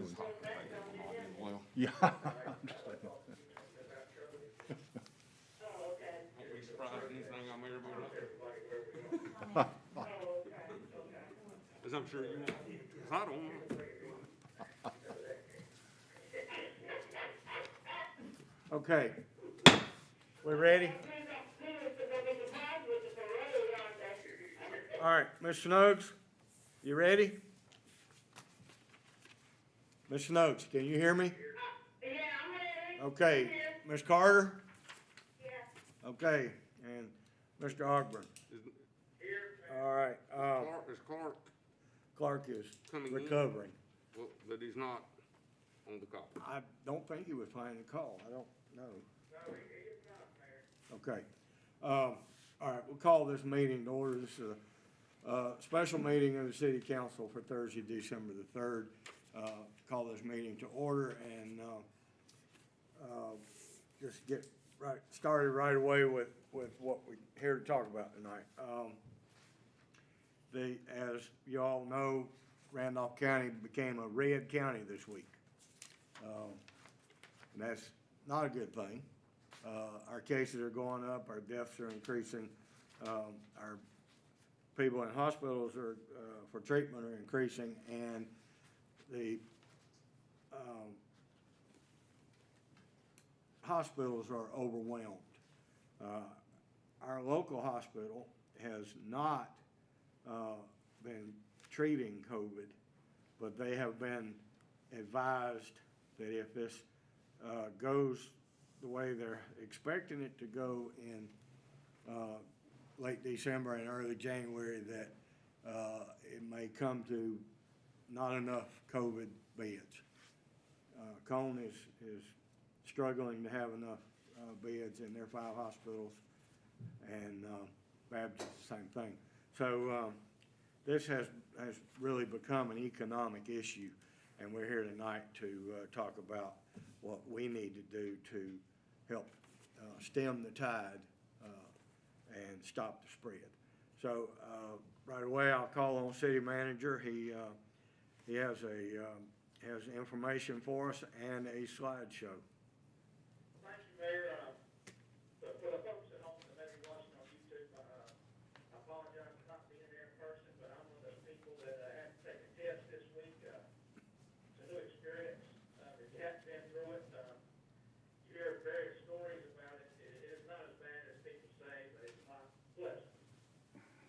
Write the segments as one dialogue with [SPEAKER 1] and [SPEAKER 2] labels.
[SPEAKER 1] It's hot to make it not as well.
[SPEAKER 2] Yeah. I'm just like,
[SPEAKER 1] Won't be surprised at anything I'm ever doing up there. As I'm sure you won't. 'Cause I don't know.
[SPEAKER 2] okay. We ready? All right, Mr. Noakes, you ready? Mr. Noakes, can you hear me?
[SPEAKER 3] Yeah, I'm ready.
[SPEAKER 2] Okay, Ms. Carter?
[SPEAKER 3] Yeah.
[SPEAKER 2] Okay, and Mr. Ogburn? All right,
[SPEAKER 1] Is Clark
[SPEAKER 2] Clark is
[SPEAKER 1] coming in?
[SPEAKER 2] recovering.
[SPEAKER 1] Well, but he's not on the call.
[SPEAKER 2] I don't think he was planning to call, I don't know.
[SPEAKER 3] No, he is not there.
[SPEAKER 2] Okay. All right, we'll call this meeting to order. This is a special meeting of the City Council for Thursday, December the 3rd. Call this meeting to order and just get started right away with what we're here to talk about tonight. As you all know, Randolph County became a red county this week. And that's not a good thing. Our cases are going up, our deaths are increasing, our people in hospitals are, for treatment are increasing, and the hospitals are overwhelmed. Our local hospital has not been treating COVID, but they have been advised that if this goes the way they're expecting it to go in late December and early January, that it may come to not enough COVID beds. Cone is struggling to have enough beds in their 5 hospitals, and Baptist the same thing. So this has really become an economic issue, and we're here tonight to talk about what we need to do to help stem the tide and stop the spread. So right away, I'll call on City Manager. He has information for us and a slideshow.
[SPEAKER 4] Thank you, Mayor. For the folks at home that may be watching on YouTube, I apologize for not being there in person, but I'm one of those people that had to take a test this week. It's a new experience. If you haven't been through it, you hear various stories about it. It is not as bad as people say, but it's not pleasant.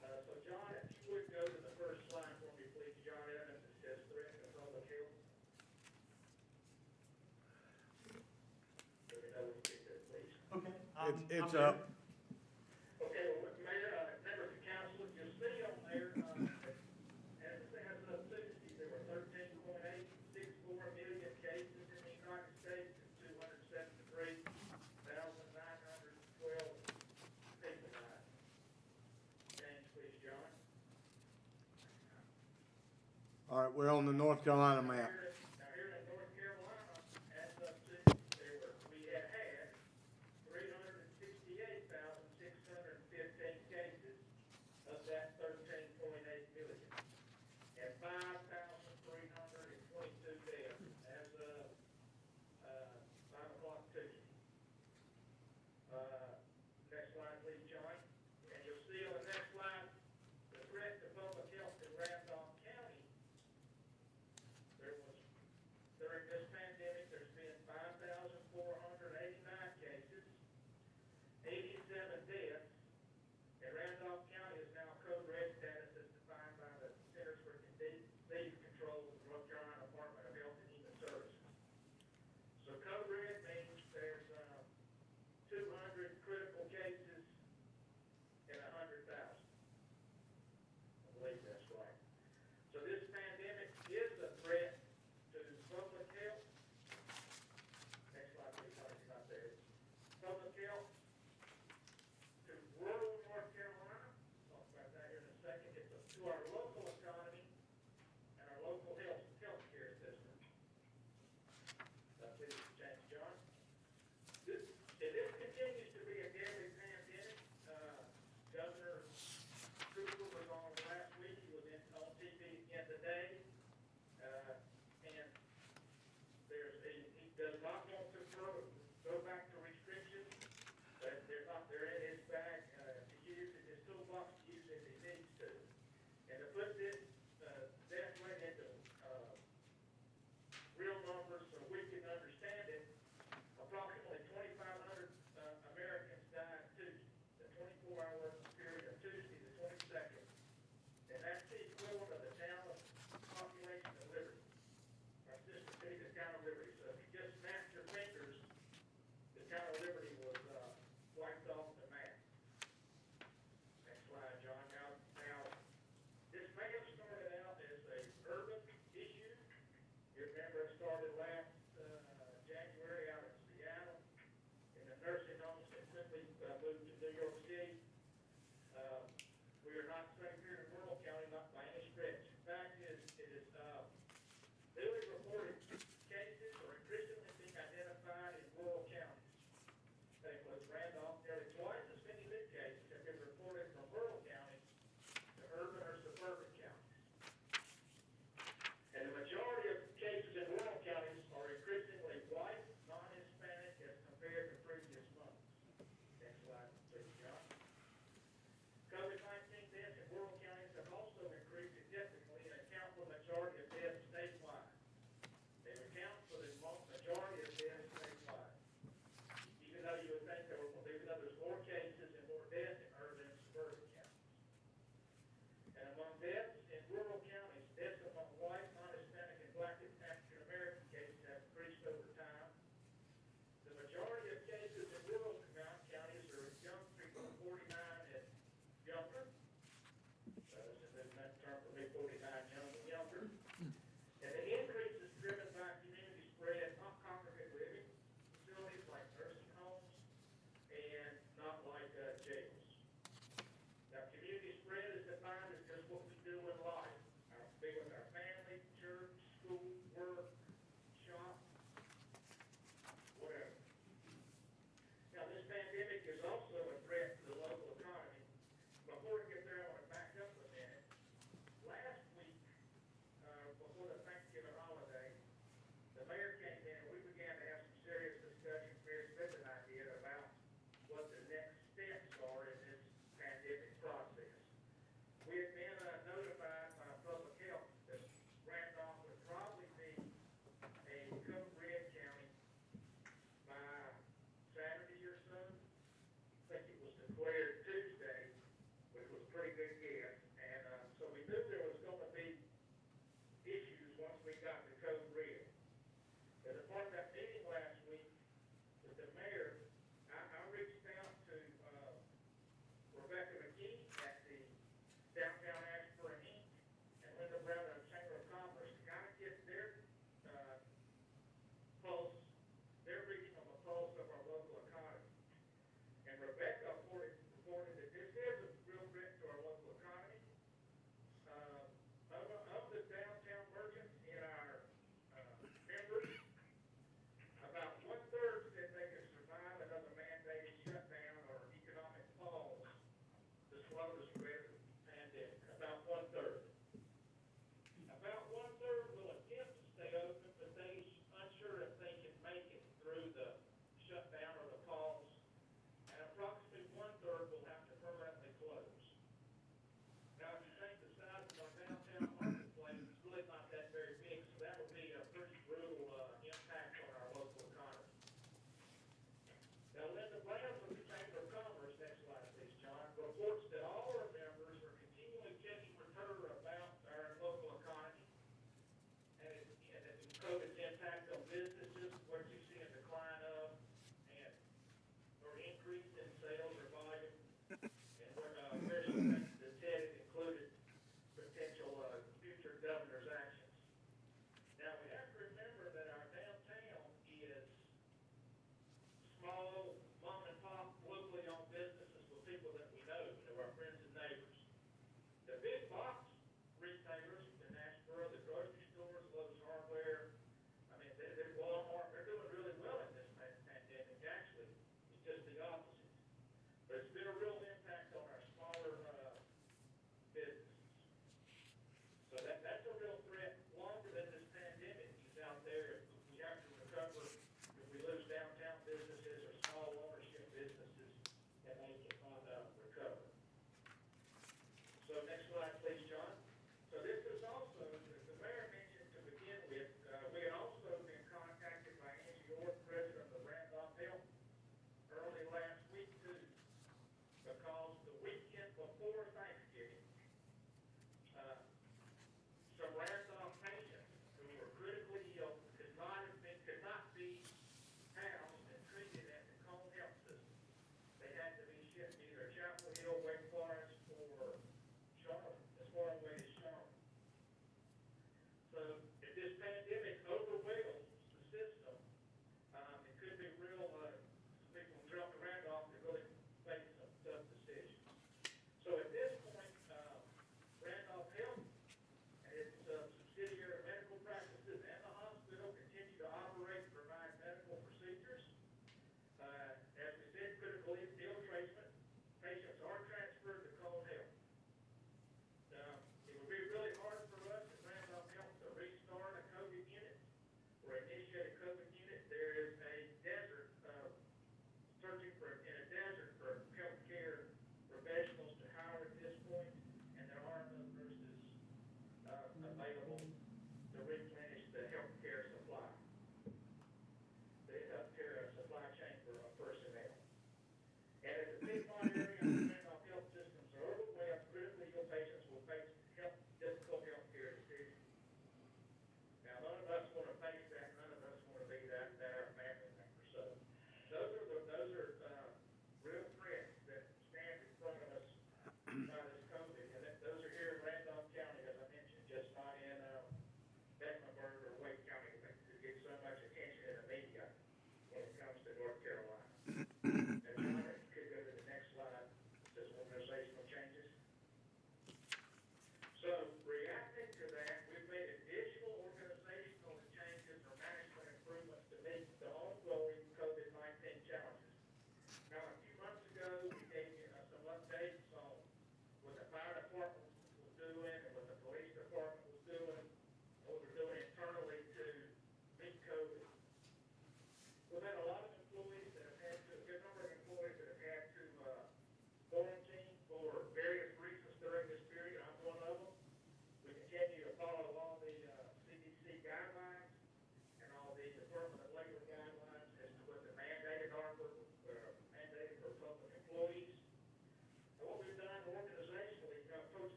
[SPEAKER 4] So, John, if you would go to the first slide for me, please, John Evans, it says threat to public health. Let me know when you get there, please.
[SPEAKER 5] Okay.
[SPEAKER 2] It's up.
[SPEAKER 4] Okay, well, Mayor, members of council, you'll see on there, as of Tuesday, there were 13.864 million cases in the United States and 273,912 people died. James, please, John.
[SPEAKER 2] All right, we're on the North Carolina map.
[SPEAKER 4] Now, here in North Carolina, as of Tuesday, we had 368,615 cases of that 13.8 million, and 5,322 deaths as of 5 o'clock Tuesday. Next slide, please, John. And you'll see on the next slide the threat to public health in Randolph County. There was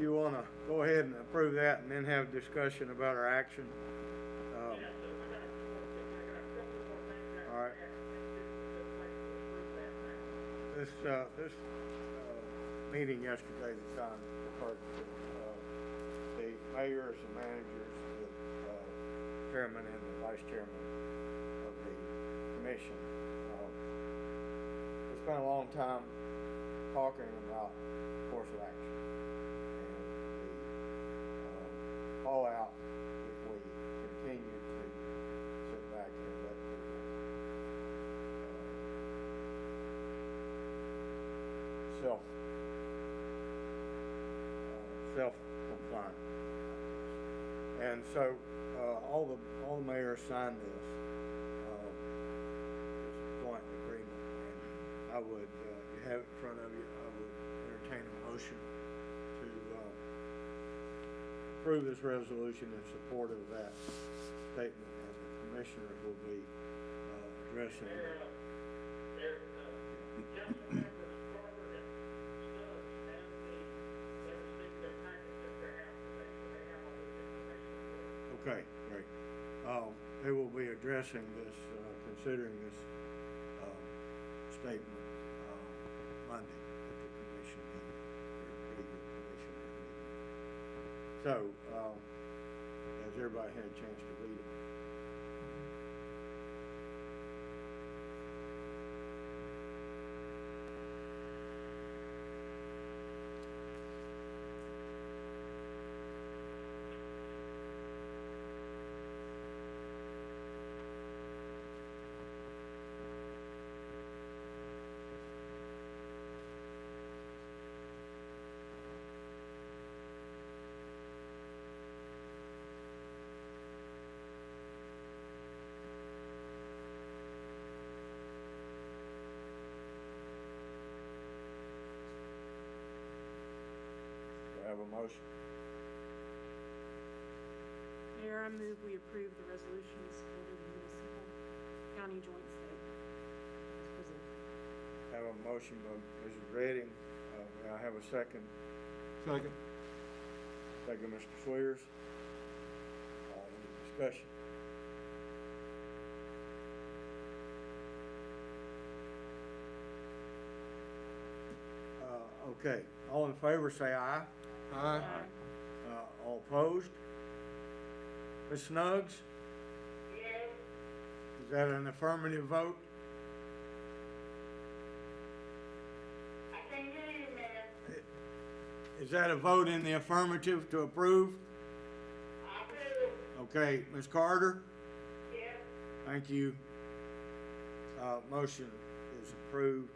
[SPEAKER 2] you wanna go ahead and approve that and then have discussion about our action.
[SPEAKER 4] Yeah, so I got a couple more things I
[SPEAKER 2] All right.
[SPEAKER 4] have to make. This is a good place to approve that now.
[SPEAKER 2] This meeting yesterday, the time referred to, the mayors and managers, the chairman and the vice chairman of the commission. We spent a long time talking about course of action and the fallout if we continue to sit back and let people self-compliant. And so, all the mayors signed this, joint agreement, and I would, you have it in front of you, I would entertain a motion to, approve this resolution in support of that statement, and the commissioners will be, addressing.
[SPEAKER 4] Council members Carter and Stubbs and they received their package at their house today, so they have all this information.
[SPEAKER 2] Okay, great. They will be addressing this, considering this, statement, Monday at the commission meeting, or regular commissioner meeting. So, has everybody had a chance to read it? Do I have a motion?
[SPEAKER 5] Mayor, I move we approve the resolutions under the municipal county joint statement as presented.
[SPEAKER 2] Have a motion by Mrs. Redding. May I have a second?
[SPEAKER 1] Second.
[SPEAKER 2] Second, Mr. Swears. Any discussion? Okay, all in favor say aye.
[SPEAKER 1] Aye.
[SPEAKER 2] All opposed? Ms. Snuggs,
[SPEAKER 3] Yes,
[SPEAKER 2] is that an affirmative vote?
[SPEAKER 3] I can't hear you, man.
[SPEAKER 2] Is that a vote in the affirmative to approve?
[SPEAKER 3] I approve.
[SPEAKER 2] Okay, Ms. Carter?
[SPEAKER 3] Yes.
[SPEAKER 2] Thank you. Motion is approved.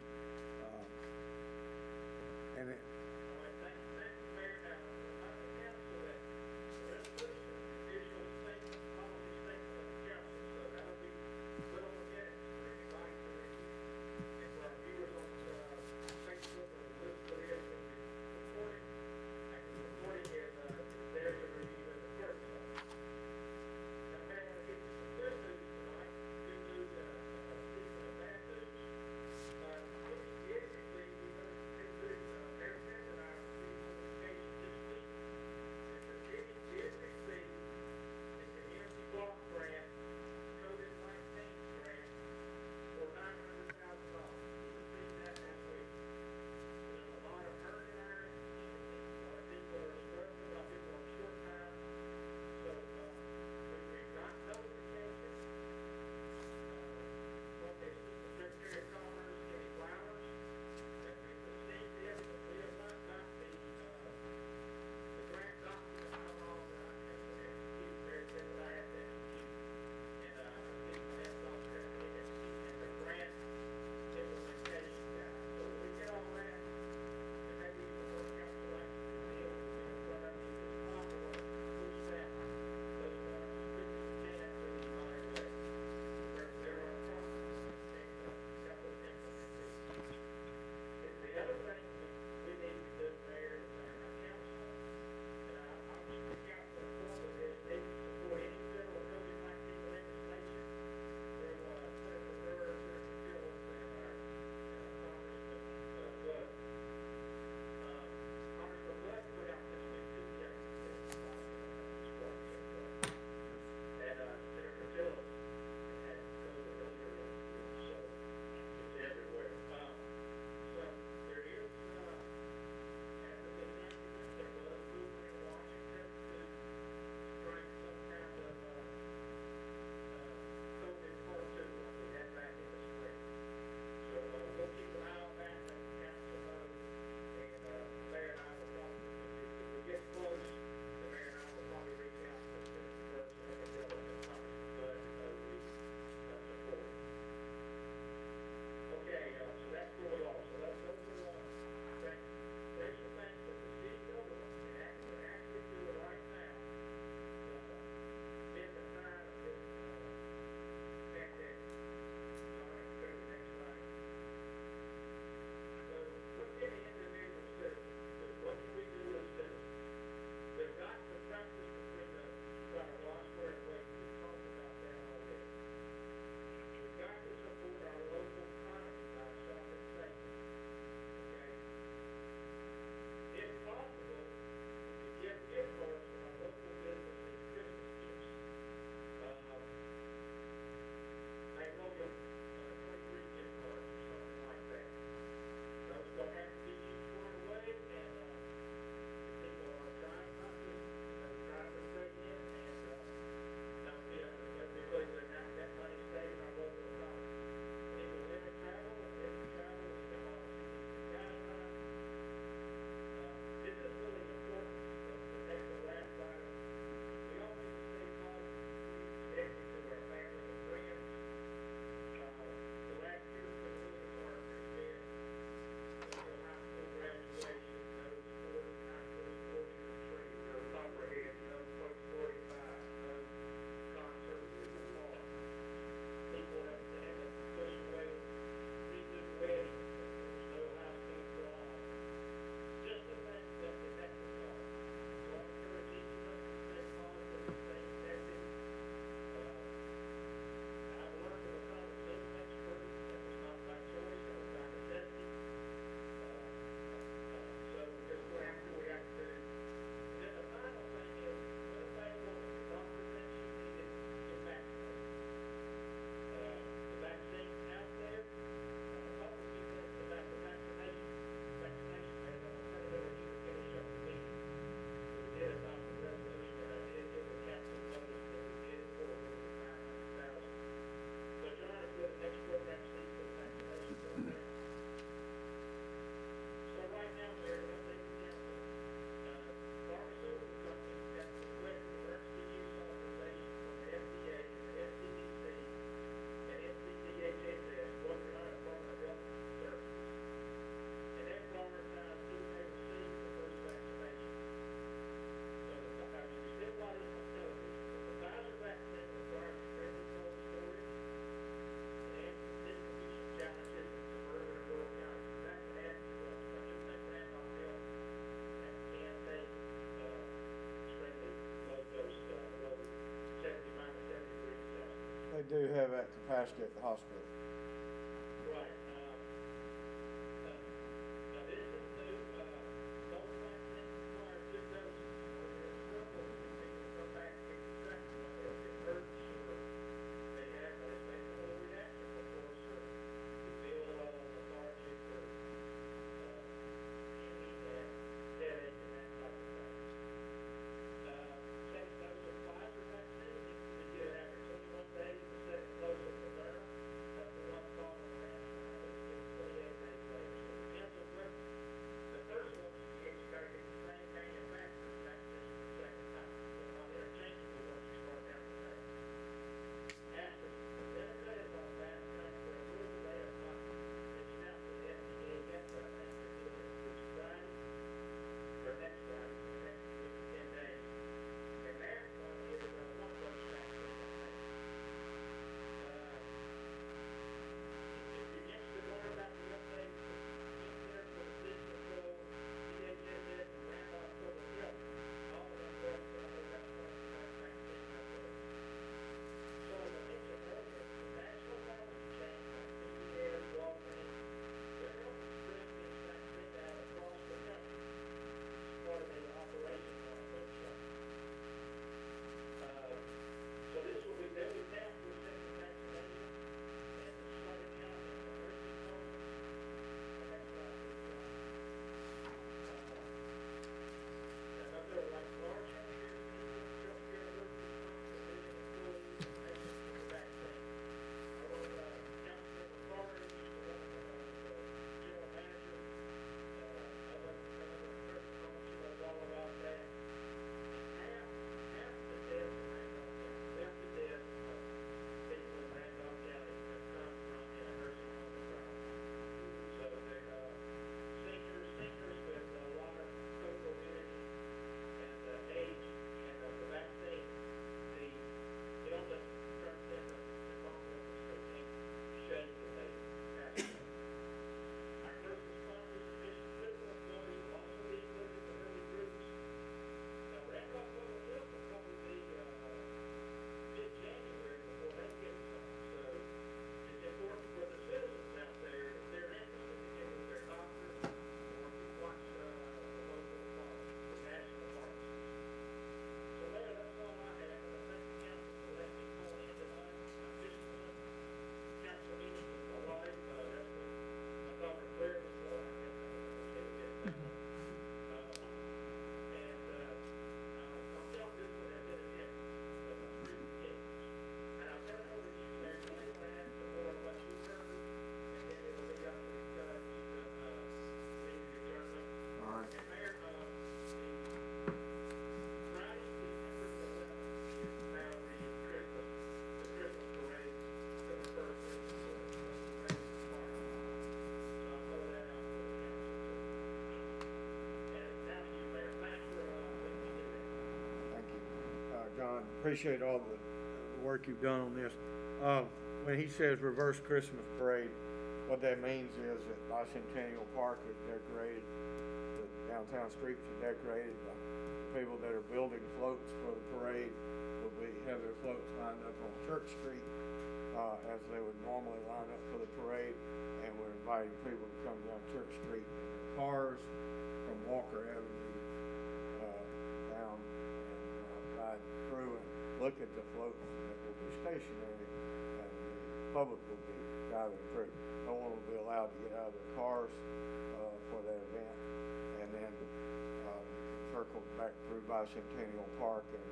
[SPEAKER 2] And it,
[SPEAKER 4] All right, thank you, Mayor. Now, remind the council that the resolution, additional statement, policy statement of the council, so that'll be put on the minutes for everybody to review. And for our viewers on, Facebook, we'll list for it in the recording. And the recording is there to review as a clerk. Now, Mayor, I want to give you some good news tonight. Good news, speaking of bad news.
[SPEAKER 2] do have that capacity at the hospital.
[SPEAKER 4] Right, now this is new, those vaccines require 2 doses, or you're in trouble, if people come back and get the second one, they'll get hurt, sure. They have, they know the reaction, of course, to feel, lethargic, or, and headache, and that type of thing. Second dose of Pfizer vaccine, you get it after 21 days, the second dose of Moderna, that's the one called the transplant, which gets 28 days later. So it depends on what, the first one you get, you gotta get the same manufacturer's vaccine the second time. They're not interchangeable once you start down the path. AstraZeneca is on fast track for approval. They have not reached out to the FDA yet, but I think they're doing it this Friday, or next Friday, so next week, 10 days. And that one is a one-dose vaccine, I think. If you're interested more about the updates, in there for the disease control, DHSS, and Randolph Public Health, all of them websites, they've got one vaccine updates. So as I mentioned earlier, the national policy change on CVS, Walgreens, they're helping spread this vaccine out across the country as part of their operation on those shops. So this will be, they'll be tasked with second vaccination and the Southern County and the nursing homes. And that's what I do. I know there are like large healthcare systems, healthcare workers, civilian employees, and patients with the vaccine. Our Councilmember Carter used to run the general manager of a nursing home. She knows all about that. Half the deaths in Randolph County, half the deaths of people in Randolph County have come from in a nursing home environment. So they're seniors with a lot of comorbidity and age, and the vaccine, the illness turns into pneumonia, which they can't shake and they pass away. Our first responders and mission critical employees will also be included in the early groups. Now, Randolph Public Health will probably be mid-January before they get some. So it's important for the citizens out there, if they're interested, to get with their doctor or to watch the local national pharmacies. So Mayor, that's all I have, and I thank the council for letting me call in tonight. I missed one council meeting with my wife, that's when I thought her clearance was low, I guess I was gonna get it that one. I'll tell this one as it is, but I'm pretty kidding. And I'll turn it over to you, Mayor, to add some more of what you heard, and then it'll be up to the judge to lead the adjournment.
[SPEAKER 2] All right.
[SPEAKER 4] And Mayor, the Friday, December the 11th, is now the Christmas parade, the first Christmas parade tomorrow. So I'll throw that out for the council. And now to you, Mayor, thanks for letting me do that.
[SPEAKER 2] Thank you. John, appreciate all the work you've done on this. When he says reverse Christmas parade, what that means is that Bicentennial Park is decorated, the downtown streets are decorated. People that are building floats for the parade will have their floats lined up on Church Street, as they would normally line up for the parade. And we're inviting people to come down Church Street in their cars from Walker Avenue, down and ride through and look at the floats that will be stationary, and the public will be driving through. No one will be allowed to get out of their cars for that event, and then circle back through Bicentennial Park, and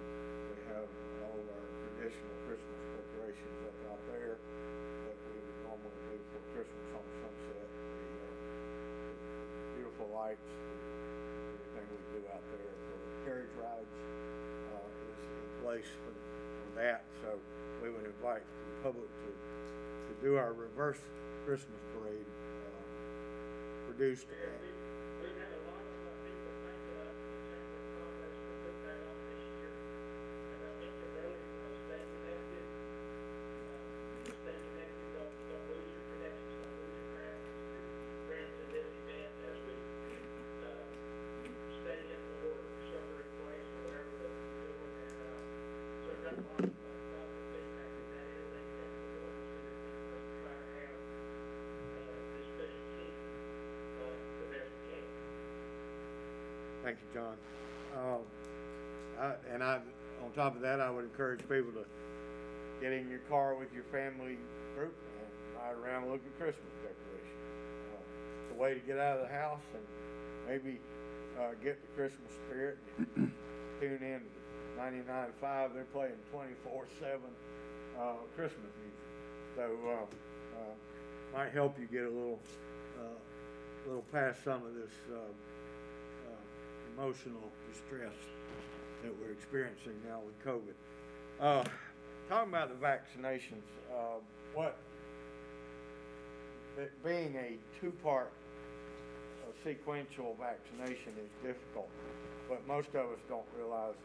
[SPEAKER 2] we have all of our traditional Christmas decorations up out there that we would normally do for Christmas on Sunset. The beautiful lights, everything we do out there for the carriage rides is in place for that. So we would invite the public to do our reverse Christmas parade, produced at
[SPEAKER 4] We've had a lot of people thank the Chamber of Commerce for putting that on this year. As I mentioned earlier, stay connected. Stay connected, don't lose your connections, don't lose your friends in this event as we stay in order, shelter in place, or whatever that we're doing. And so we've got a lot of positive feedback, and that is a
[SPEAKER 2] Thank you, John. On top of that, I would encourage people to get in your car with your family group and ride around and look at Christmas decorations. It's a way to get out of the house and maybe get the Christmas spirit. Tune in to 99.5. They're playing 24/7 Christmas music. So might help you get a little past some of this emotional distress that we're experiencing now with COVID. Talking about the vaccinations, being a two-part sequential vaccination is difficult, but most of us don't realize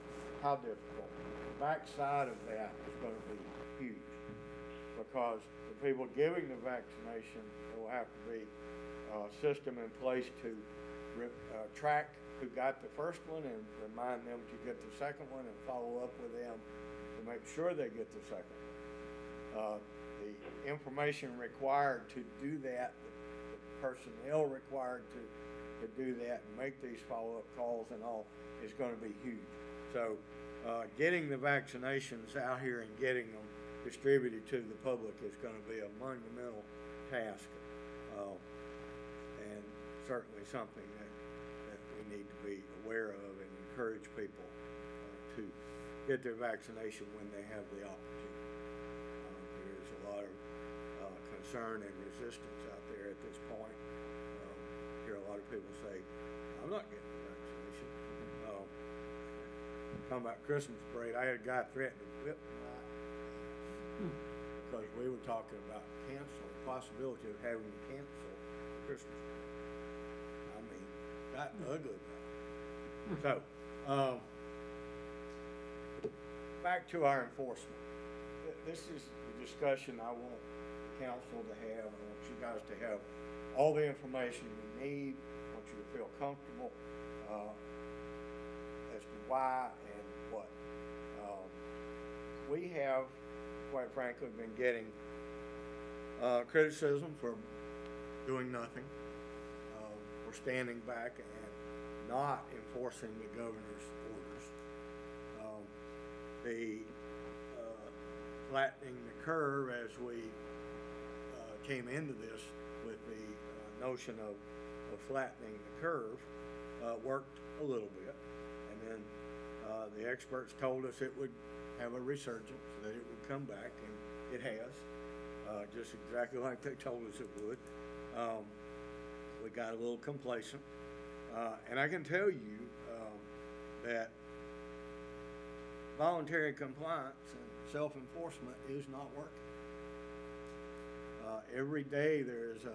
[SPEAKER 2] how difficult. The backside of that is going to be huge, because the people giving the vaccination, there will have to be a system in place to track who got the first one and remind them to get the second one and follow up with them to make sure they get the second one. The information required to do that, the personnel required to do that and make these follow-up calls and all is going to be huge. So getting the vaccinations out here and getting them distributed to the public is going to be a monumental task, and certainly something that we need to be aware of and encourage people to get their vaccination when they have the opportunity. There's a lot of concern and resistance out there at this point. I hear a lot of people say, I'm not getting the vaccination. Talking about Christmas parade, I had a guy threaten to whip my ass because we were talking about the possibility of having to cancel Christmas parade. I mean, got ugly about it. So, back to our enforcement. This is the discussion I want the council to have. I want you guys to have all the information you need. I want you to feel comfortable as to why and what. We have, quite frankly, been getting criticism for doing nothing, for standing back and not enforcing the governor's orders. The flattening the curve as we came into this with the notion of flattening the curve worked a little bit, and then the experts told us it would have a resurgence, that it would come back, and it has, just exactly like they told us it would. We got a little complacent, and I can tell you that voluntary compliance and self-enforcement is not working. Every day there's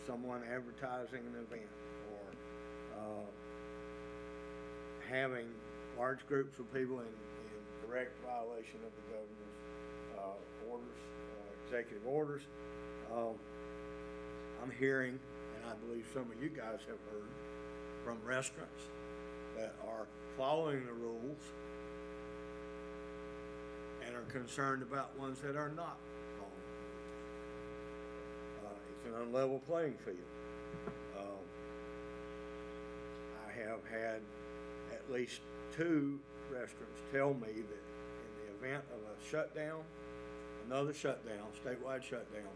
[SPEAKER 2] someone advertising an event or having large groups of people in direct violation of the governor's orders, executive orders. I'm hearing, and I believe some of you guys have heard, from restaurants that are following the rules and are concerned about ones that are not following the rules. It's an unlevel playing field. I have had at least 2 restaurants tell me that in the event of a shutdown, another shutdown, statewide shutdown,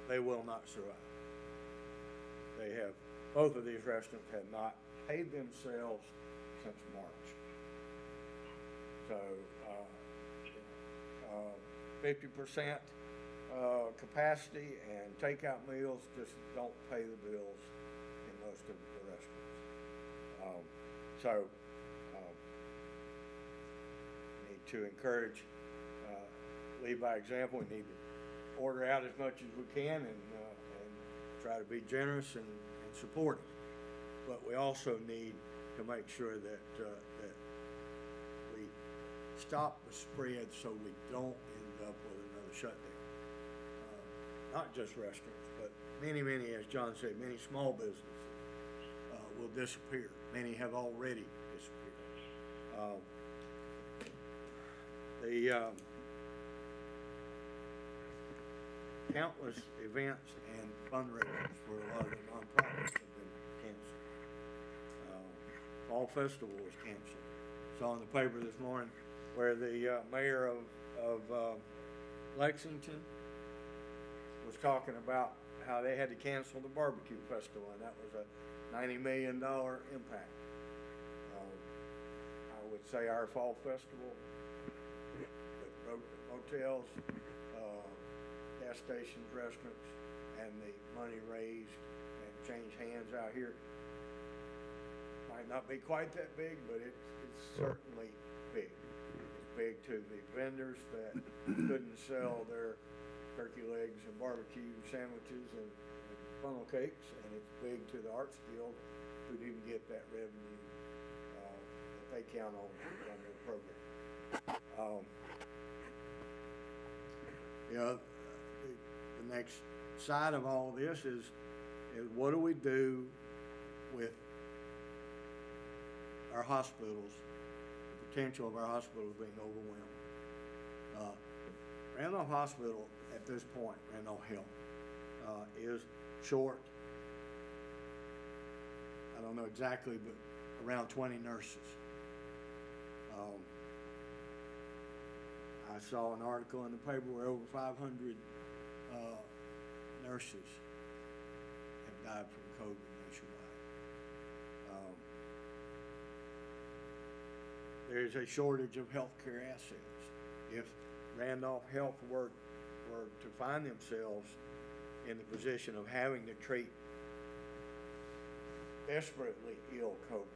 [SPEAKER 2] they will not survive. Both of these restaurants have not paid themselves since March. So 50% capacity and takeout meals just don't pay the bills in most of the restaurants. We need to encourage, lead by example. We need to order out as much as we can and try to be generous and supportive. But we also need to make sure that we stop the spread so we don't end up with another shutdown. Not just restaurants, but many, as John said, many small businesses will disappear. Many have already disappeared. The countless events and fundraisers for a lot of the nonprofits have been canceled. fall festival was canceled. Saw in the paper this morning where the mayor of Lexington was talking about how they had to cancel the barbecue festival, and that was a $90 million impact. I would say our fall festival, with hotels, gas stations, restaurants, and the money raised and changed hands out here, might not be quite that big, but it's certainly big. It's big to the vendors that couldn't sell their turkey legs and barbecue sandwiches and funnel cakes, and it's big to the Arts Guild who didn't get that revenue that they count on their program. The next side of all this is what do we do with our hospitals, the potential of our hospitals being overwhelmed. Randolph Hospital at this point, Randolph Health, is short, I don't know exactly, but around 20 nurses. I saw an article in the paper where over 500 nurses have died from COVID nationwide. There's a shortage of healthcare assets. If Randolph Health were to find themselves in the position of having to treat desperately ill COVID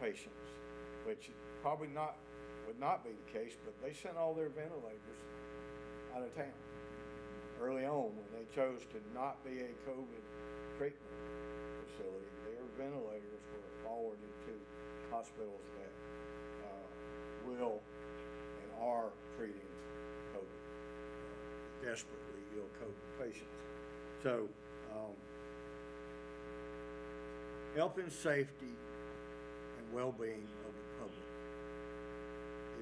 [SPEAKER 2] patients, which probably would not be the case, but they sent all their ventilators out of town early on when they chose to not be a COVID treatment facility. Their ventilators were forwarded to hospitals that will and are treating COVID, desperately ill COVID patients. So, health and safety and well-being of the public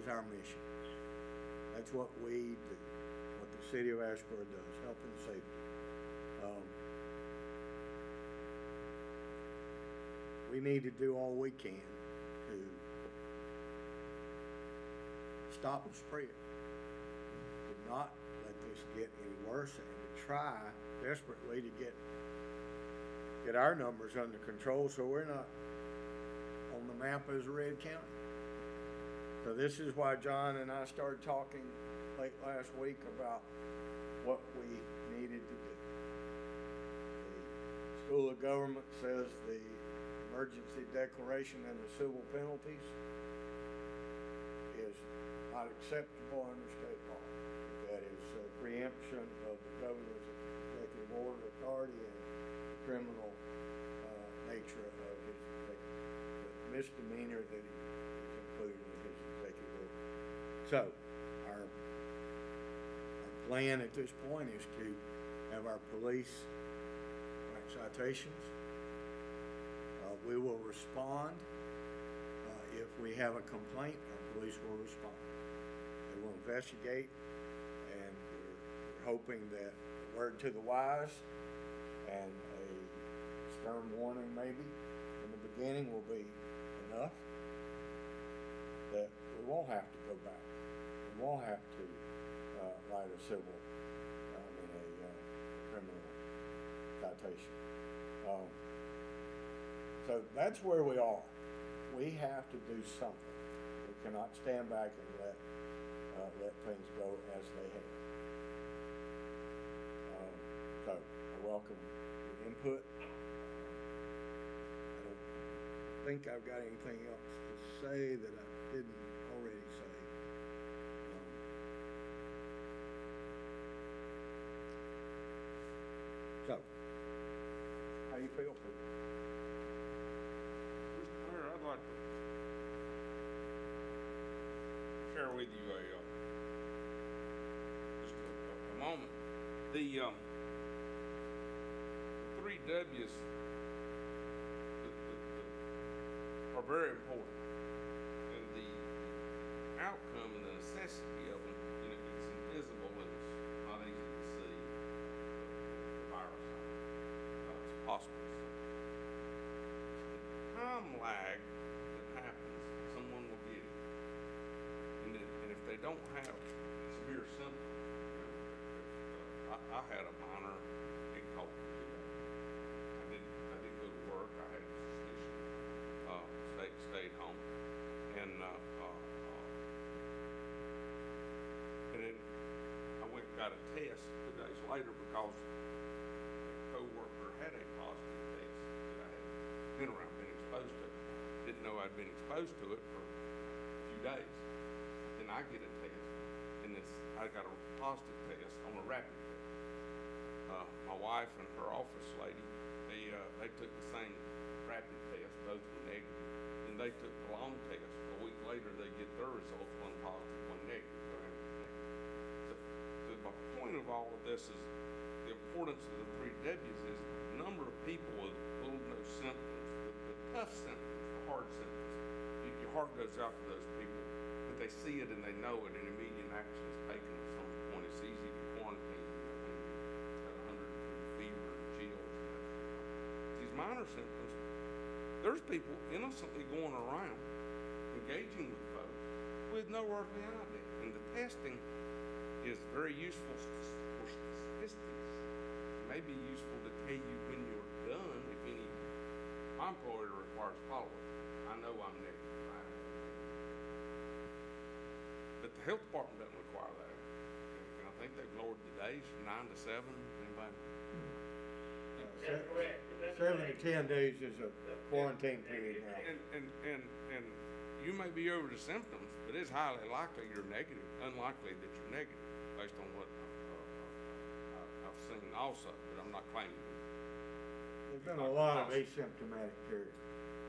[SPEAKER 2] is our mission. That's what we do, what the city of Asheboro does, health and safety. We need to do all we can to stop the spread, to not let this get any worse, and to try desperately to get our numbers under control so we're not on the map as a red county. So this is why John and I started talking late last week about what we needed to do. The School of Government says the emergency declaration and the civil penalties is not acceptable under state law. That is preemption of the governor's executive order authority and the criminal nature of his misdemeanor that is included in his executive order. So, our plan at this point is to have our police write citations. We will respond. If we have a complaint, our police will respond. They will investigate, and we're hoping that a word to the wise and a stern warning maybe in the beginning will be enough, that we won't have to go back. We won't have to write a civil, a criminal citation. So that's where we are. We have to do something. We cannot stand back and let things go as they have. So I welcome your input. I don't think I've got anything else to say that I didn't already say. So, how do you feel, Pete?
[SPEAKER 1] Mr. Mayor, I'd like to share with you just a moment. The 3 W's are very important, and the outcome and the necessity of them, it's invisible and it's not easy to see the virus. It's possible. The time lag don't have severe symptoms. I had a minor head cold. I didn't go to work. I had suspicion. Stayed home, and then I went and got a test 2 days later because a coworker had a positive test that I had been around, been exposed to. Didn't know I'd been exposed to it for a few days. Then I get a test, and I got a positive test on a rapid test. My wife and her office lady, they took the same rapid test, both were negative. And they took the long test. A week later, they get their results, one positive, one negative. So my point of all of this is the importance of the 3 W's is the number of people with little to no symptoms, the tough symptoms, the hard symptoms. Your heart goes out to those people, but they see it and they know it, and immediate action is taken at some point. It's easy to quarantine when you've got 100 fever and chills. These minor symptoms, there's people innocently going around engaging with folks with no earthly idea. And the testing is very useful for statistics. It may be useful to tell you when you're done, if any. My employer requires follow-up. I know I'm negative, right? But the health department doesn't require that. And I think they've lowered the days from 9 to 7. Anybody?
[SPEAKER 4] That's correct.
[SPEAKER 2] 7 to 10 days is a quarantine period now.
[SPEAKER 1] And you may be over the symptoms, but it's highly likely you're negative, unlikely that you're negative, based on what I've seen also, but I'm not claiming it.
[SPEAKER 2] There's been a lot of asymptomatic periods.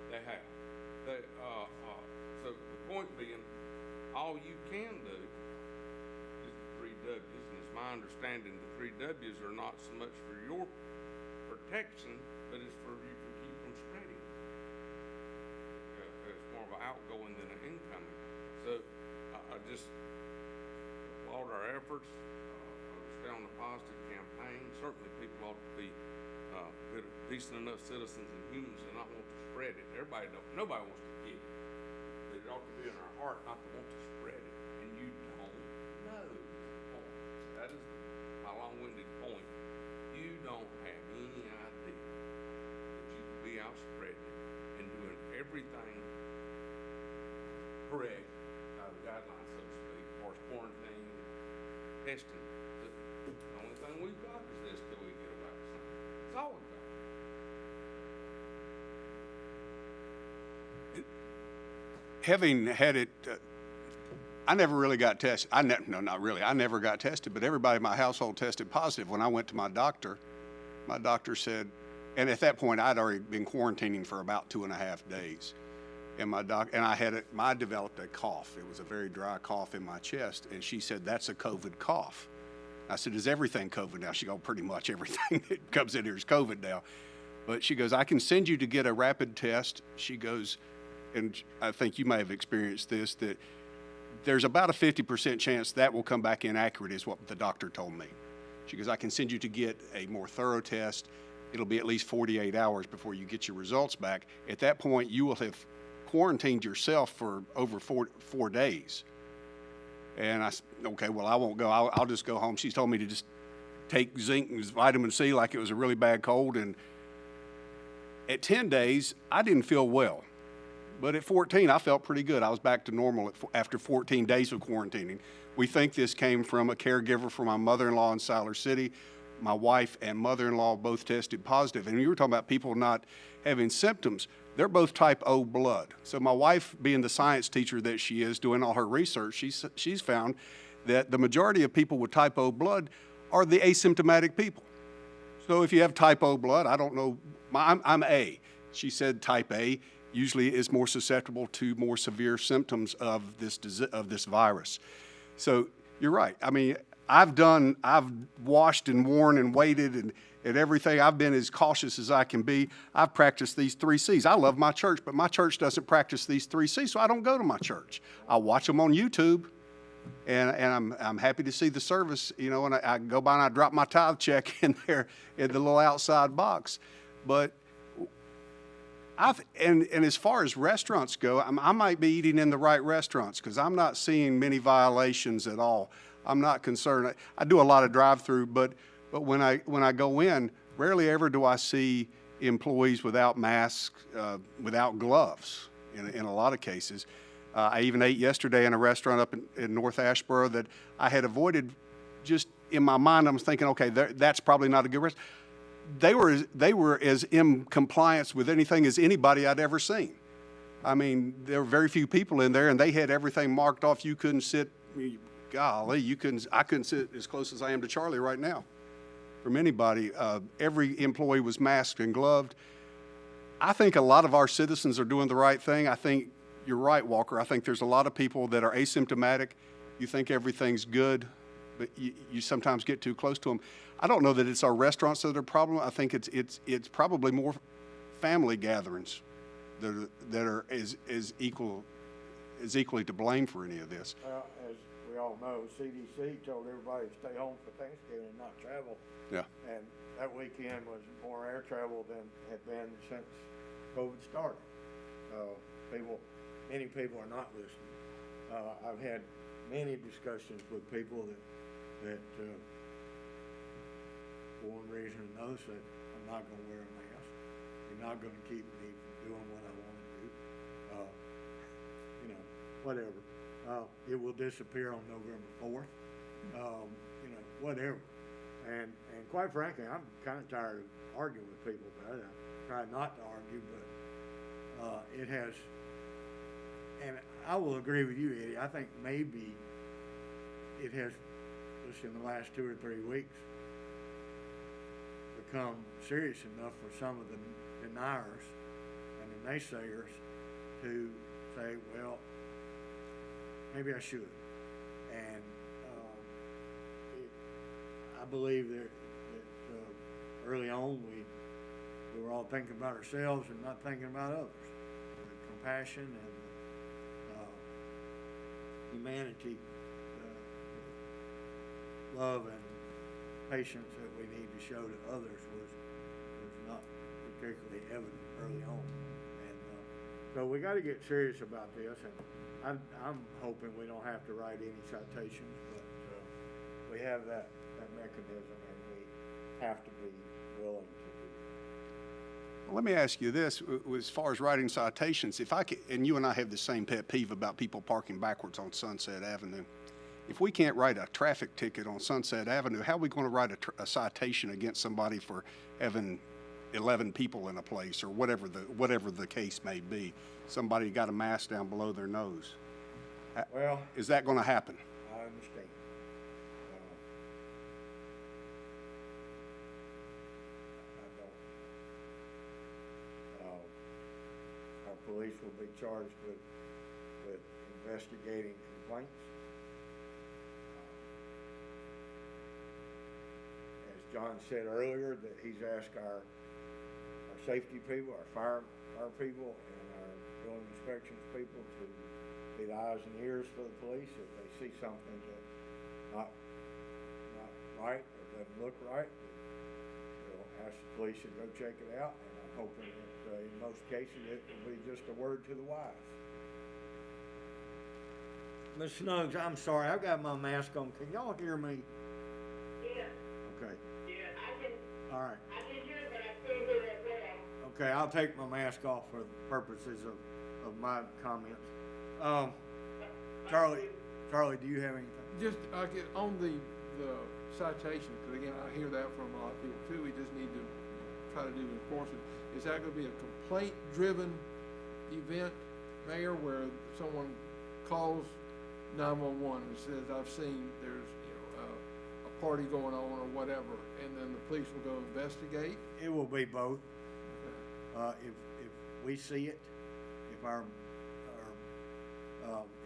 [SPEAKER 1] They have. So the point being, all you can do is the 3 W's, and it's my understanding the 3 W's are not so much for your protection, but it's for you to keep from spreading. It's more of an outgoing than an incoming. So I just applaud our efforts. Stay on the positive campaign. Certainly people ought to be good, decent enough citizens and humans and not want to spread it. Nobody wants to get it. But it ought to be in our heart not to want to spread it. And you don't know the point. That is my long-winded point. You don't have any idea that you could be out spreading it and doing everything correct out of the guidelines, so to speak, as far as quarantine, testing. The only thing we've got is this till we get a vaccine. That's all we've got.
[SPEAKER 6] Having had it, I never really got tested. No, not really. I never got tested, but everybody in my household tested positive. When I went to my doctor said, and at that point I'd already been quarantining for about 2.5 days. And I developed a cough. It was a very dry cough in my chest. And she said, that's a COVID cough. I said, is everything COVID now? She goes, pretty much everything that comes in here is COVID now. But she goes, I can send you to get a rapid test. She goes, and I think you may have experienced this, that there's about a 50% chance that will come back inaccurate is what the doctor told me. She goes, I can send you to get a more thorough test. It'll be at least 48 hours before you get your results back. At that point, you will have quarantined yourself for over 4 days. And I said, okay, well, I won't go. I'll just go home. She told me to just take zinc and vitamin C like it was a really bad cold. And at 10 days, I didn't feel well. But at 14, I felt pretty good. I was back to normal after 14 days of quarantining. We think this came from a caregiver for my mother-in-law in Siler City. My wife and mother-in-law both tested positive. And you were talking about people not having symptoms. They're both type O blood. So my wife, being the science teacher that she is, doing all her research, she's found that the majority of people with type O blood are the asymptomatic people. So if you have type O blood, I don't know, I'm A. She said type A usually is more susceptible to more severe symptoms of this virus. So you're right. I mean, I've washed and worn and waited and everything. I've been as cautious as I can be. I've practiced these 3 C's. I love my church, but my church doesn't practice these 3 C's, so I don't go to my church. I watch them on YouTube, and I'm happy to see the service, you know, and I go by and I drop my tithe check in there in the little outside box. But And as far as restaurants go, I might be eating in the right restaurants because I'm not seeing many violations at all. I'm not concerned. I do a lot of drive-through, but when I go in, rarely ever do I see employees without masks, without gloves in a lot of cases. I even ate yesterday in a restaurant up in North Asheboro that I had avoided. Just in my mind, I was thinking, okay, that's probably not a good restaurant. They were as in compliance with anything as anybody I'd ever seen. I mean, there were very few people in there, and they had everything marked off. You couldn't sit. Golly, I couldn't sit as close as I am to Charlie right now. From anybody, every employee was masked and gloved. I think a lot of our citizens are doing the right thing. I think you're right, Walker. I think there's a lot of people that are asymptomatic. You think everything's good, but you sometimes get too close to them. I don't know that it's our restaurants that are a problem. I think it's probably more family gatherings that are as equally to blame for any of this.
[SPEAKER 2] Well, as we all know, CDC told everybody to stay home for Thanksgiving and not travel.
[SPEAKER 6] Yeah.
[SPEAKER 2] And that weekend was more air travel than had been since COVID started. Many people are not listening. I've had many discussions with people that for one reason or another said, I'm not going to wear a mask. You're not going to keep me from doing what I want to do. Whatever. It will disappear on November 4th. Whatever. And quite frankly, I'm kind of tired of arguing with people about it. I try not to argue, but it has, and I will agree with you, Eddie. I think maybe it has, just in the last 2 or 3 weeks, become serious enough for some of the deniers and the naysayers to say, well, maybe I should. And I believe that early on we were all thinking about ourselves and not thinking about others. The compassion and humanity, love and patience that we need to show to others was not particularly evident early on. And so we got to get serious about this. And I'm hoping we don't have to write any citations, but we have that mechanism, and we have to be willing to do it.
[SPEAKER 6] Well, let me ask you this: as far as writing citations, if I could, and you and I have the same pet peeve about people parking backwards on Sunset Avenue. If we can't write a traffic ticket on Sunset Avenue, how are we going to write a citation against somebody for having 11 people in a place, or whatever the case may be? Somebody got a mask down below their nose.
[SPEAKER 2] Well,
[SPEAKER 6] is that going to happen?
[SPEAKER 2] I understand. I don't. Our police will be charged with investigating complaints. As John said earlier, that he's asked our safety people, our fire people, and our building inspections people to be the eyes and ears for the police. If they see something that's not right or doesn't look right, they'll ask the police to go check it out. And I'm hoping that in most cases it will be just a word to the wise. Ms. Snuggs, I'm sorry, I've got my mask on. Can y'all hear me?
[SPEAKER 3] Yes,
[SPEAKER 2] Okay.
[SPEAKER 3] yes, I can
[SPEAKER 2] All right.
[SPEAKER 3] hear, but I still hear that well.
[SPEAKER 2] Okay, I'll take my mask off for the purposes of my comments. Charlie, do you have anything?
[SPEAKER 7] Just, I get on the citation, because again, I hear that from a lot of people too. We just need to try to do enforcement. Is that going to be a complaint-driven event, Mayor, where someone calls 911 and says, I've seen there's a party going on or whatever, and then the police will go investigate?
[SPEAKER 2] It will be both.
[SPEAKER 7] Okay.
[SPEAKER 2] If we see it, if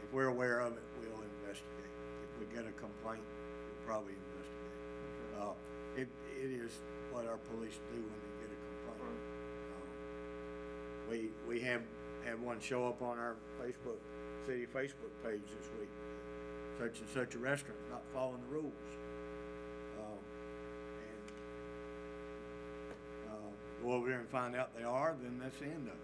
[SPEAKER 2] if we're aware of it, we'll investigate. If we get a complaint, we'll probably investigate. It is what our police do when they get a complaint. We have had one show up on our city Facebook page this week. Such and such a restaurant not following the rules. Go over there and find out they are, then that's the end of it.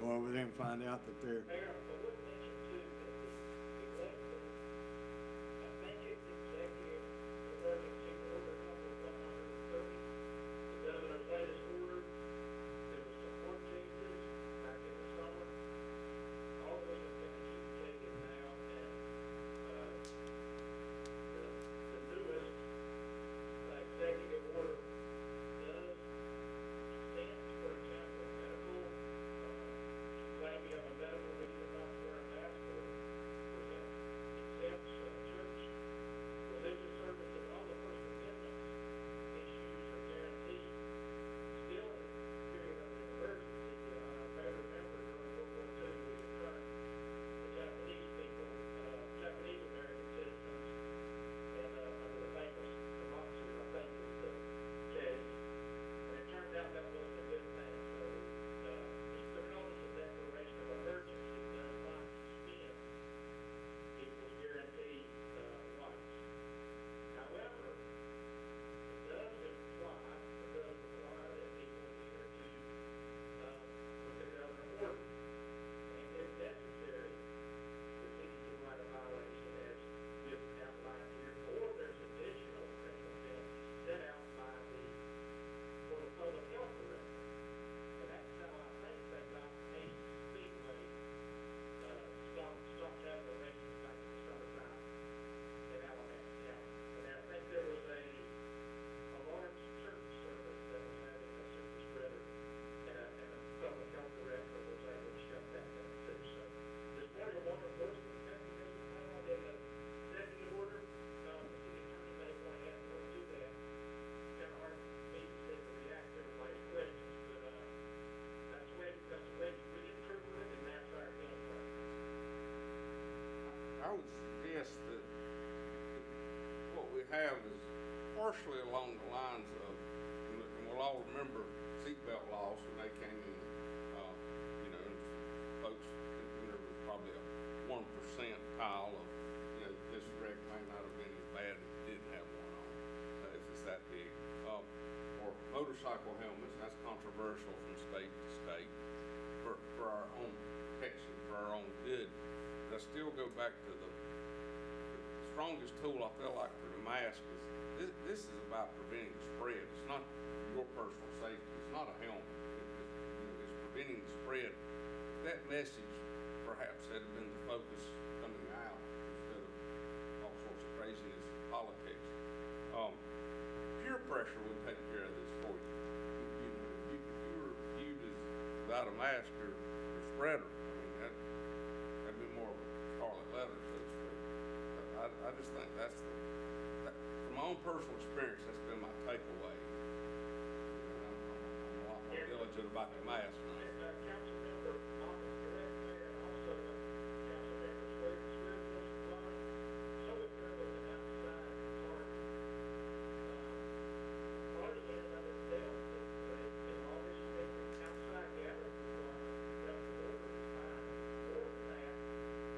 [SPEAKER 2] go over there and find out that they're,
[SPEAKER 4] Mayor, I would mention too, that the executive, I think it's executive emergency order number 130, the governor's latest order, there was some work changes back in the summer. All those have been adjudicated now, and, the newest executive order does extend, for example, medical, claim you have a medical reason not to wear a mask, or exempts, church, religious service, and all the First Amendment issues are guaranteed. Still, in a period of emergency, I may remember during World War II, we interned the Japanese people, Japanese American citizens, and, under the famous democracy, I think is the case. And it turned out that wasn't a good thing, so, just to notice a declaration of emergency does not suspend people's guaranteed, rights. However, it does imply that people adhere to, what the governor ordered. And if necessary, the city can write a violation as we've outlined here, or there's additional criminal penalties set out by the Board of Public Health Director. And that's how I think they got Ace Speedway, stopped having the races back in the summertime in Alabama County. And I think there was a large church service that was having a super spreader, and a public health director was able to shut that down too. So, this board of law enforcement mechanism now in the executive order, the city attorney may want to add more to that. Kind of hard for me to react to everybody's questions, but, that's the way we interpret it, and that's our game plan.
[SPEAKER 1] I would suggest that what we have is partially along the lines of, and we'll all remember seatbelt laws when they came in, you know, and folks, there was probably a 1% tile of, you know, this wreck may not have been as bad if it didn't have one on, if it's that big. Or motorcycle helmets, that's controversial from state to state for our own protection, for our own good. But I still go back to the strongest tool I feel like for the mask is, this is about preventing the spread. It's not your personal safety. It's not a helmet. It's preventing the spread. That message perhaps had been the focus coming out instead of all sorts of craziness in politics. Peer pressure would take care of this for you. You know, if you were viewed as without a mask or a spreader, I mean, that'd be more of a scarlet letter, so to speak. I just think from my own personal experience, that's been my takeaway. I'm a lot more diligent about the mask now.
[SPEAKER 4] Councilmember Thomas correct there, and also Councilmember Swift was fine. So if there was an outside party, party in and of itself, but it's obviously an outside gathering requirement, that the order is fine. More than that,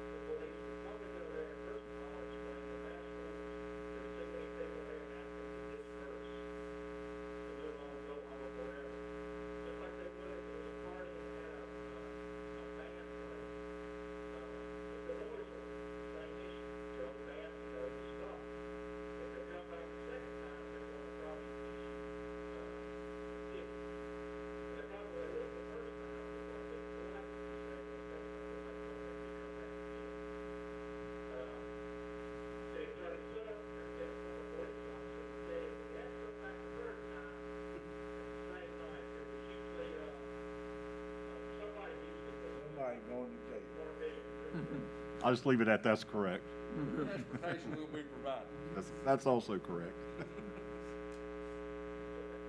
[SPEAKER 4] the police would probably go there and first of all explain the mask rules. There's too many people there now to disperse, to move on, go home, or whatever. Just like they would if there was a party and had a band playing. With the noise ordinance, same issue. Tell the band, you know, to stop. If they come back the second time, they're going to probably issue, tickets. They probably would the first time, they're going to be polite, say, well, that's not what I'm going to come back again. City attorney stood up there and said, well, the police officer would say, if we had to go back the third time, same night, there was usually, somebody usually was
[SPEAKER 2] somebody going to jail.
[SPEAKER 4] more big.
[SPEAKER 8] I'll just leave it at that's correct.
[SPEAKER 1] Transportation will be provided.
[SPEAKER 8] That's also correct.
[SPEAKER 4] So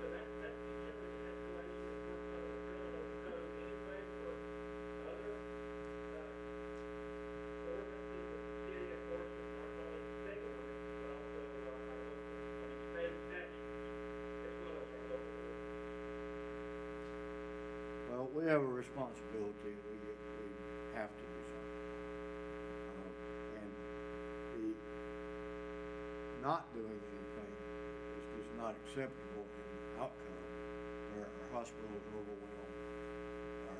[SPEAKER 4] that's the general escalation of work of the criminal code anyway for other, ordinances of city enforcement, not only state ordinances, but also, our local, state statutes, as well as our local ordinances.
[SPEAKER 2] Well, we have a responsibility, we have to do something. And the not doing anything is just not acceptable in the outcome, where our hospitals are overwhelmed, our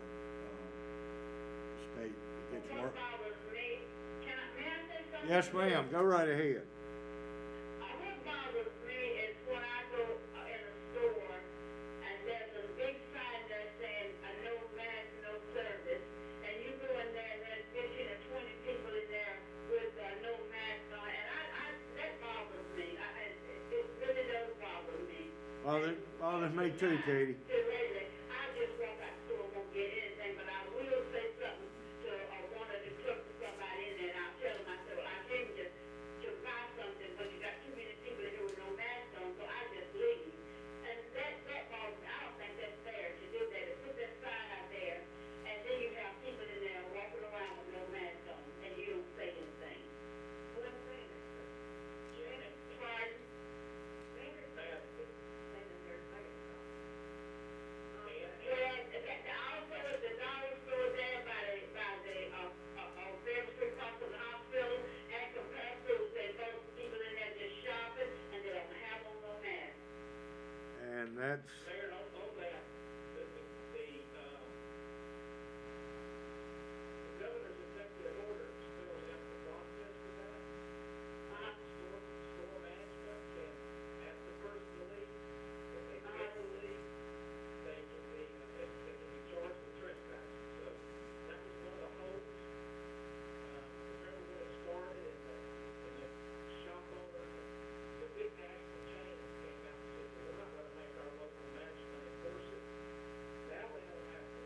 [SPEAKER 2] they, it gets
[SPEAKER 3] What
[SPEAKER 2] worse.
[SPEAKER 3] bothers me, may I say something?
[SPEAKER 2] Yes, ma'am, go right ahead.
[SPEAKER 3] What bothers me is when I go in a store and there's a big sign there saying, no mask, no service. And you go in there and there's 15 or 20 people in there with no mask on. And that bothers me. It really does bother me.
[SPEAKER 2] Bothers me too, Katie.
[SPEAKER 3] Lately, I just walk out the store and won't get anything, but I will say something to one of the clerks or somebody in there, and I'll tell them, I said, well, I came to buy something, but you got too many people in here with no mask on, so I just leave. And that bothers me. I don't think that's fair to do that, to put that sign out there, and then you have people in there walking around with no mask on, and you don't say anything. What thing? Janet, pardon? And also at the dollar store there by the Fair Street across from the hospital, and compressors, and those people in there just shopping, and they don't have on no mask.
[SPEAKER 2] And that's,
[SPEAKER 4] Mayor, on that, the governor's executive order spells out the process for that. Store management can, at the first to leave, if they fail to leave, they can be charged with trespassing. So that was one of the holes. Remember when it started in the shop owner, the big national chains came out and said, we're not gonna make our local management enforce it. Now they don't have to.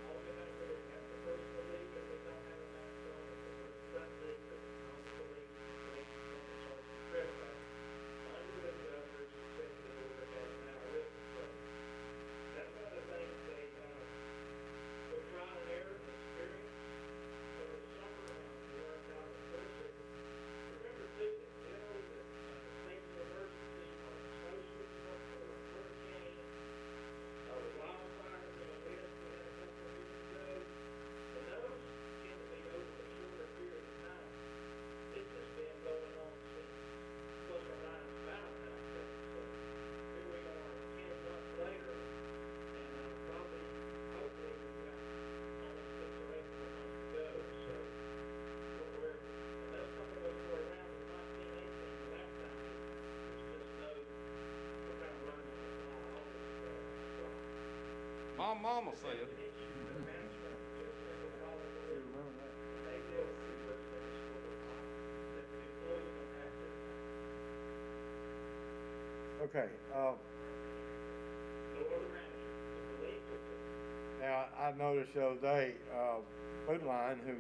[SPEAKER 4] All they have to do is have the first to leave if they don't have a mask on, if the first doesn't leave, if it's not to leave, they can charge with trespassing. Under the governor's executive order has now written, so that's one of the things they, with trial and error and experience over the summer, we learned how to enforce it. Remember too, that generally the states of emergency are snowstorms, or a hurricane, or wildfires, we had a couple of years ago, and those tend to be over a shorter period of time. This has been going on since plus or minus Valentine's Day, so here we are 10 months later, and probably, hopefully, we've got almost 6 or 8 more months to go, so unless some of us were around in 1918, the last time, there's just no, we're kind of running on the fly all this stuff.
[SPEAKER 1] My mama said,
[SPEAKER 4] The management, just like with all of the, they deal with the first thing is what we're talking, that the employees don't have to.
[SPEAKER 2] okay,
[SPEAKER 4] No other manager, the police will do.
[SPEAKER 2] now, I noticed the other day, Food Line, who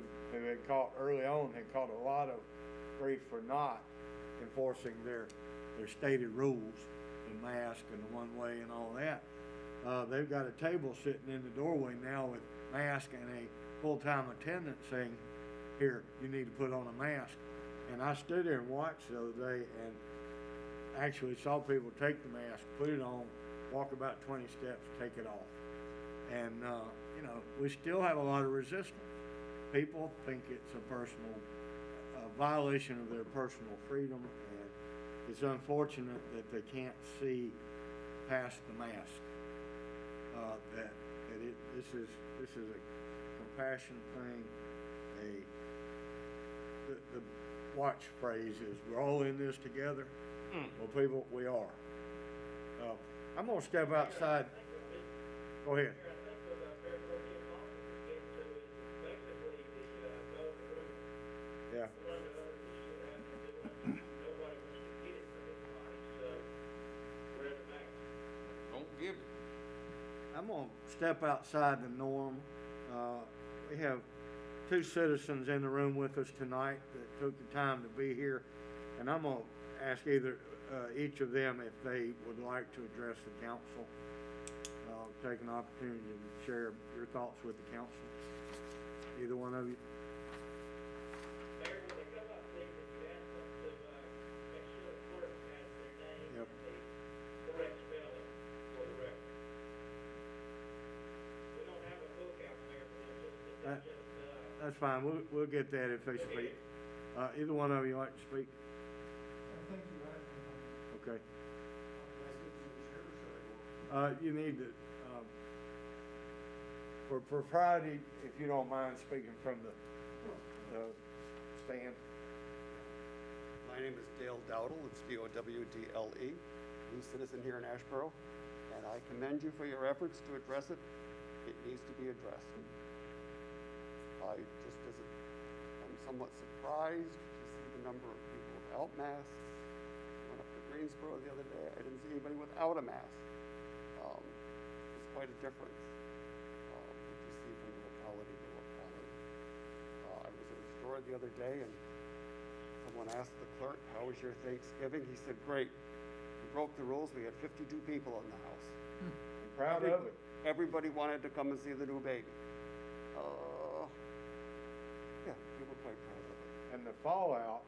[SPEAKER 2] had caught early on, had caught a lot of grief for not enforcing their stated rules, the mask and the one way and all that. They've got a table sitting in the doorway now with mask and a full-time attendant saying, here, you need to put on a mask. And I stood there and watched the other day and actually saw people take the mask, put it on, walk about 20 steps, take it off. And, we still have a lot of resistance. People think it's a personal, violation of their personal freedom, and it's unfortunate that they can't see past the mask. This is a compassion thing. The watch phrase is, we're all in this together. Well, people, we are. I'm gonna step outside. Go ahead.
[SPEAKER 4] I think what Mayor Pro Tem Lawson is getting to is basically the golden rule.
[SPEAKER 2] Yeah.
[SPEAKER 4] One of the other issues that has to do with nobody wants to get it from anybody, so wear the mask.
[SPEAKER 1] don't give it.
[SPEAKER 2] I'm gonna step outside the norm. We have two citizens in the room with us tonight that took the time to be here, and I'm gonna ask each of them if they would like to address the council. Take an opportunity to share your thoughts with the council. Either one of you.
[SPEAKER 4] Mayor, when they come up, please, if you ask them to, make sure the clerk has their name
[SPEAKER 2] Yep.
[SPEAKER 4] and the correct spelling for the record. We don't have a book out, Mayor, for them,
[SPEAKER 2] That's fine. We'll get that if they speak. Either one of you like to speak? Okay. You need to, for propriety, if you don't mind speaking from the stand.
[SPEAKER 9] My name is Dale Dowdle, it's D-O-W-D-L-E, new citizen here in Asheboro, and I commend you for your efforts to address it. It needs to be addressed. I just am somewhat surprised to see the number of people without masks. Went up to Greensboro the other day, I didn't see anybody without a mask. It's quite a difference, what you see from locality to locality. I was in a store the other day and someone asked the clerk, "How was your Thanksgiving?" He said, "Great. We broke the rules. We had 52 people in the house."
[SPEAKER 2] Proud of it.
[SPEAKER 9] Everybody wanted to come and see the new baby. Yeah, we were quite proud of it.
[SPEAKER 2] And the fallout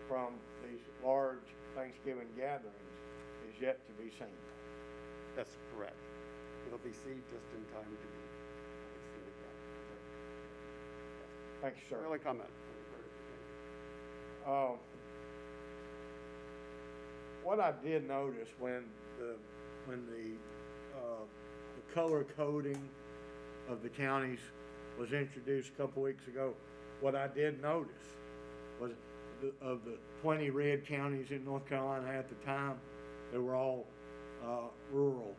[SPEAKER 2] from these large Thanksgiving gatherings is yet to be seen.
[SPEAKER 9] That's correct. It'll be seen just in time to be seen again.
[SPEAKER 2] Thank you, sir.
[SPEAKER 9] Really comment.
[SPEAKER 2] What I did notice when the color coding of the counties was introduced a couple weeks ago, what I did notice was of the 20 red counties in North Carolina at the time, they were all rural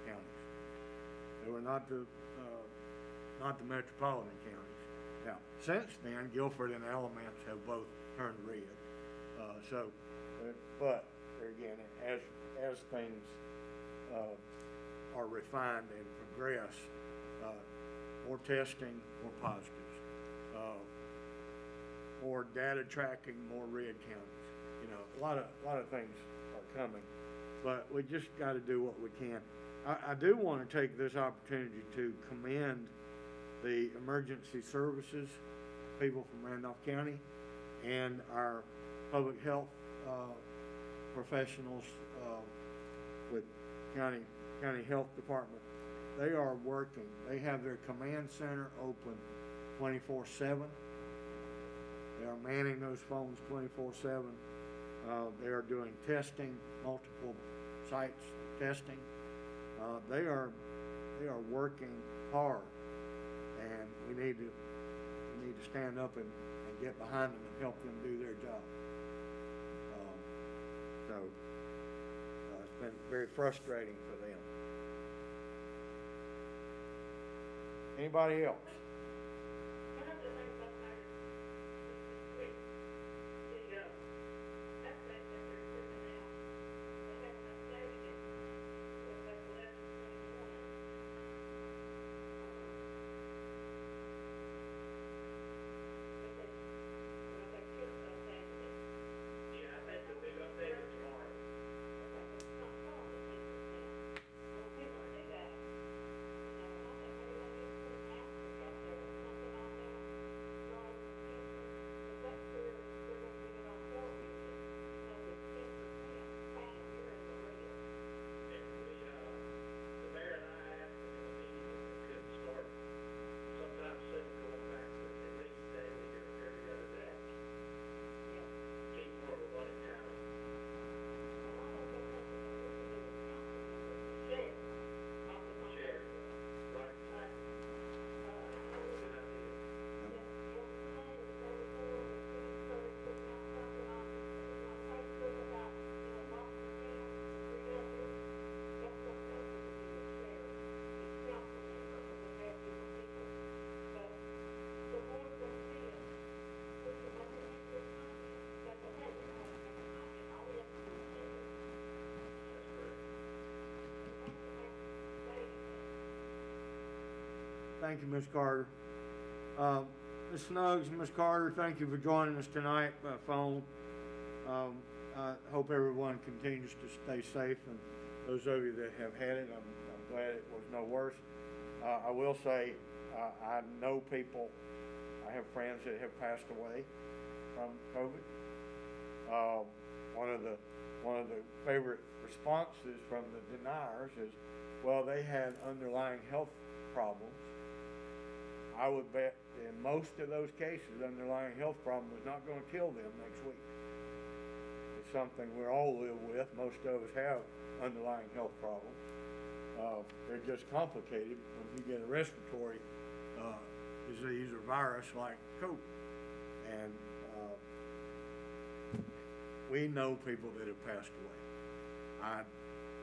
[SPEAKER 2] counties. They were not the metropolitan counties. Now, since then, Guilford and Alamance have both turned red. But there again, as things are refined and progress, more testing, more positives, more data tracking, more red counties. You know, a lot of things are coming, but we just got to do what we can. I do want to take this opportunity to commend the emergency services people from Randolph County and our public health professionals with county health department. They are working. They have their command center open 24/7. They are manning those phones 24/7. They are doing testing, multiple sites testing. They are working hard, and we need to stand up and get behind them and help them do their job. It's been very frustrating for them. Anybody else?
[SPEAKER 3] One of the things that matters is the aspect that they're putting out, they haven't updated it with that 11/21. Because when they just updated it,
[SPEAKER 4] Yeah, I think it'll be updated tomorrow.
[SPEAKER 3] it's not called the 10%. Well, people do that. You know, I think everybody is putting out because there was something on there drawing attention. But that's where they're gonna get it on television. So it's 10%, bam, you're in the red.
[SPEAKER 4] And the mayor and I asked them in a meeting if we couldn't start sometime soon going back to at least daily or every other day.
[SPEAKER 3] Yeah.
[SPEAKER 4] Keep more of a running town.
[SPEAKER 3] Well, I think that's something that we can do as council members to share. Not the one.
[SPEAKER 4] Share, right?
[SPEAKER 3] But,
[SPEAKER 4] Good idea.
[SPEAKER 3] yesterday or the day before, the city started putting out something on Facebook about, Boston County, Philadelphia. That's what those people do is share it. It's council members and the bad people. But the more they see it, we can let them make their comment. That's okay, we don't want to make a comment, all we have to do is share it.
[SPEAKER 4] That's correct.
[SPEAKER 3] We want to make, say anything.
[SPEAKER 2] Thank you, Ms. Carter. Ms. Snuggs and Ms. Carter, thank you for joining us tonight by phone. I hope everyone continues to stay safe, and those of you that have had it, I'm glad it was no worse. I will say, I know people, I have friends that have passed away from COVID. One of the favorite responses from the deniers is, well, they had underlying health problems. I would bet in most of those cases, underlying health problem was not going to kill them next week. It's something we all live with. Most of us have underlying health problems. they're just complicated when you get a respiratory, disease or virus like COVID. And, we know people that have passed away. I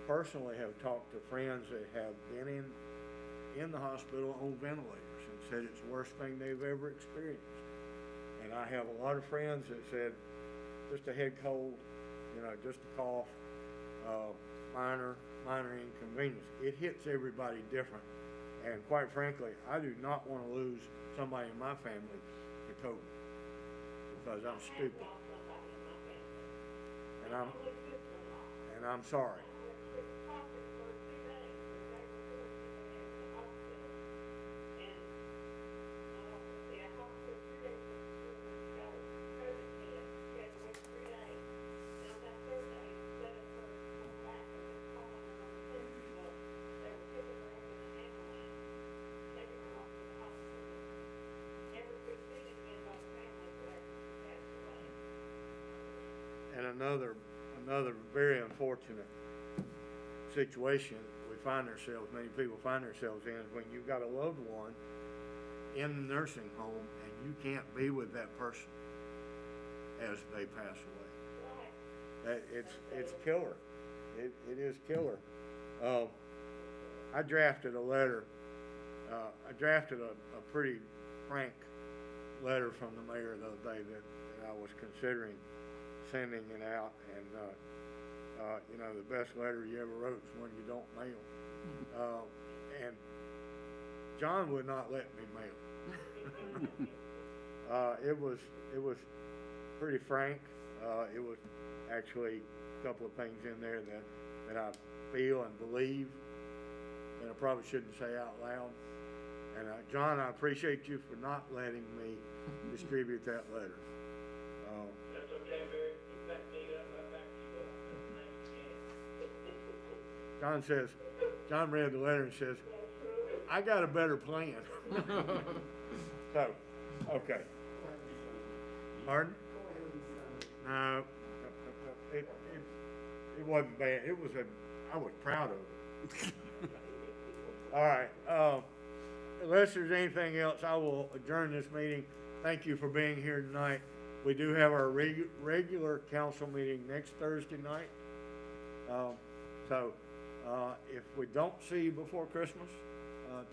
[SPEAKER 2] personally have talked to friends that have been in the hospital on ventilators and said it's the worst thing they've ever experienced. And I have a lot of friends that said, just a head cold, just a cough, minor inconvenience. It hits everybody different. And quite frankly, I do not want to lose somebody in my family to COVID because I'm stupid. And I'm sorry. And another very unfortunate situation many people find themselves in, is when you've got a loved one in the nursing home and you can't be with that person as they pass away. It's killer. It is killer. I drafted a letter. I drafted a pretty frank letter from the mayor the other day that I was considering sending it out, and the best letter you ever wrote is one you don't mail. And John would not let me mail. It was pretty frank. It was actually a couple of things in there that I feel and believe that I probably shouldn't say out loud. And John, I appreciate you for not letting me distribute that letter.
[SPEAKER 4] That's okay, Barry. You back me up, I back you up.
[SPEAKER 2] John read the letter and says, I got a better plan. So, okay. Pardon? No, it wasn't bad. I was proud of it. All right. Unless there's anything else, I will adjourn this meeting. Thank you for being here tonight. We do have our regular council meeting next Thursday night. If we don't see you before Christmas,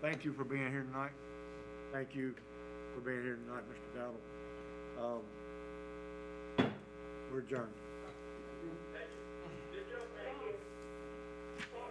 [SPEAKER 2] thank you for being here tonight. Thank you for being here tonight, Mr. Dowdle. We're adjourned.